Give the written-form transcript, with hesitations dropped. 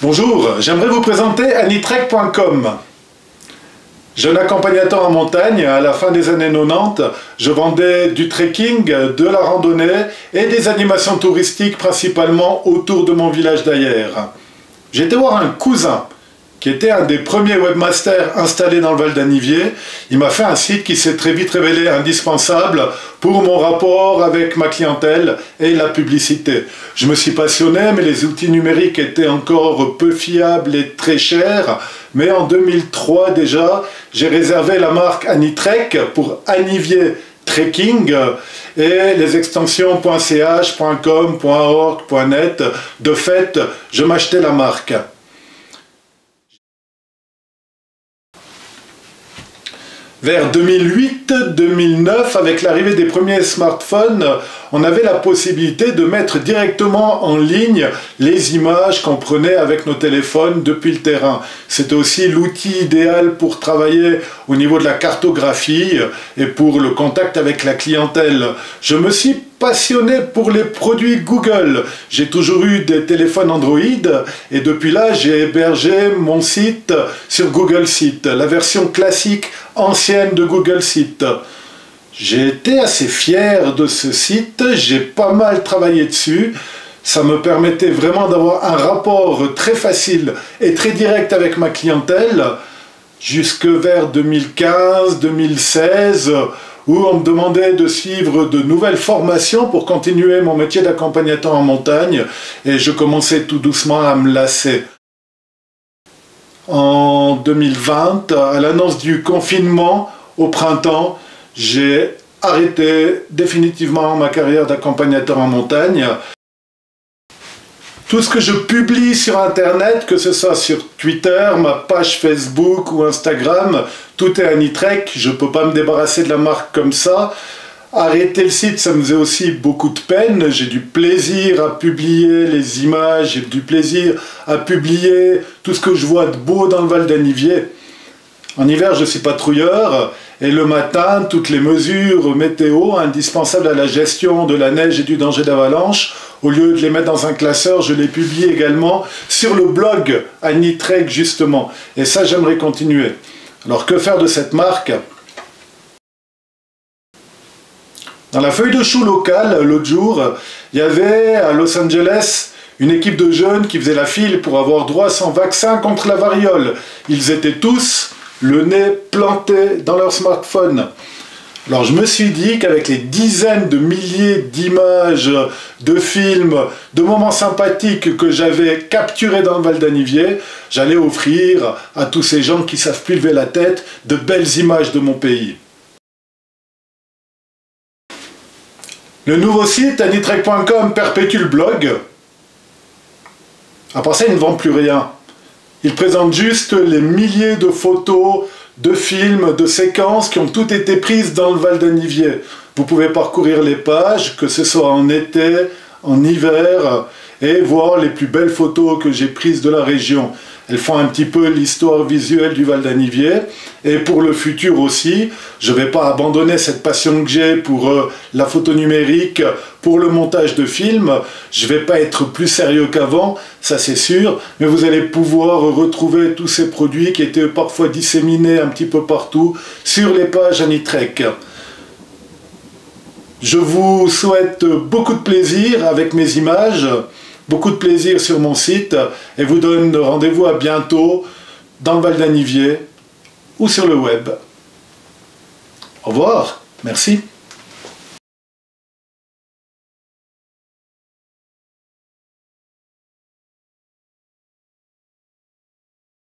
Bonjour, j'aimerais vous présenter anitrek.com. Jeune accompagnateur en montagne, à la fin des années 90, je vendais du trekking, de la randonnée et des animations touristiques principalement autour de mon village d'Aillères. J'ai été voir un cousin qui était un des premiers webmasters installés dans le Val d'Anniviers. Il m'a fait un site qui s'est très vite révélé indispensable pour mon rapport avec ma clientèle et la publicité. Je me suis passionné, mais les outils numériques étaient encore peu fiables et très chers. Mais en 2003 déjà, j'ai réservé la marque Anitrek pour Anniviers Trekking et les extensions .ch, .com, .org, .net. De fait, je m'achetais la marque. Vers 2008-2009, avec l'arrivée des premiers smartphones, on avait la possibilité de mettre directement en ligne les images qu'on prenait avec nos téléphones depuis le terrain. C'était aussi l'outil idéal pour travailler au niveau de la cartographie et pour le contact avec la clientèle. Je me suis passionné pour les produits Google. J'ai toujours eu des téléphones Android et depuis là, j'ai hébergé mon site sur Google Sites, la version classique ancienne de Google Sites. J'ai été assez fier de ce site, j'ai pas mal travaillé dessus. Ça me permettait vraiment d'avoir un rapport très facile et très direct avec ma clientèle jusque vers 2015-2016 où on me demandait de suivre de nouvelles formations pour continuer mon métier d'accompagnateur en montagne et je commençais tout doucement à me lasser. En 2020, à l'annonce du confinement au printemps, j'ai arrêté définitivement ma carrière d'accompagnateur en montagne. Tout ce que je publie sur Internet, que ce soit sur Twitter, ma page Facebook ou Instagram, tout est Anitrek. Je ne peux pas me débarrasser de la marque comme ça. Arrêter le site, ça me faisait aussi beaucoup de peine. J'ai du plaisir à publier les images, j'ai du plaisir à publier tout ce que je vois de beau dans le Val d'Anniviers. En hiver, je suis patrouilleur et le matin, toutes les mesures météo indispensables à la gestion de la neige et du danger d'avalanche, au lieu de les mettre dans un classeur, je les publie également sur le blog Anitrek justement. Et ça, j'aimerais continuer. Alors, que faire de cette marque ? Dans la feuille de chou locale, l'autre jour, il y avait à Los Angeles une équipe de jeunes qui faisait la file pour avoir droit à son vaccin contre la variole. Ils étaient tous le nez planté dans leur smartphone. Alors je me suis dit qu'avec les dizaines de milliers d'images, de films, de moments sympathiques que j'avais capturés dans le Val d'Anniviers, j'allais offrir à tous ces gens qui savent plus lever la tête de belles images de mon pays. Le nouveau site anitrek.com perpétue le blog. Après ça, il ne vend plus rien. Il présente juste les milliers de photos, de films, de séquences qui ont toutes été prises dans le Val d'Anniviers. Vous pouvez parcourir les pages, que ce soit en été, en hiver, et voir les plus belles photos que j'ai prises de la région. Elles font un petit peu l'histoire visuelle du Val d'Anniviers. Et pour le futur aussi, je ne vais pas abandonner cette passion que j'ai pour la photo numérique, pour le montage de films. Je ne vais pas être plus sérieux qu'avant, ça c'est sûr, mais vous allez pouvoir retrouver tous ces produits qui étaient parfois disséminés un petit peu partout sur les pages Anitrek. Je vous souhaite beaucoup de plaisir avec mes images, beaucoup de plaisir sur mon site et vous donne rendez-vous à bientôt dans le Val d'Anniviers ou sur le web. Au revoir, merci.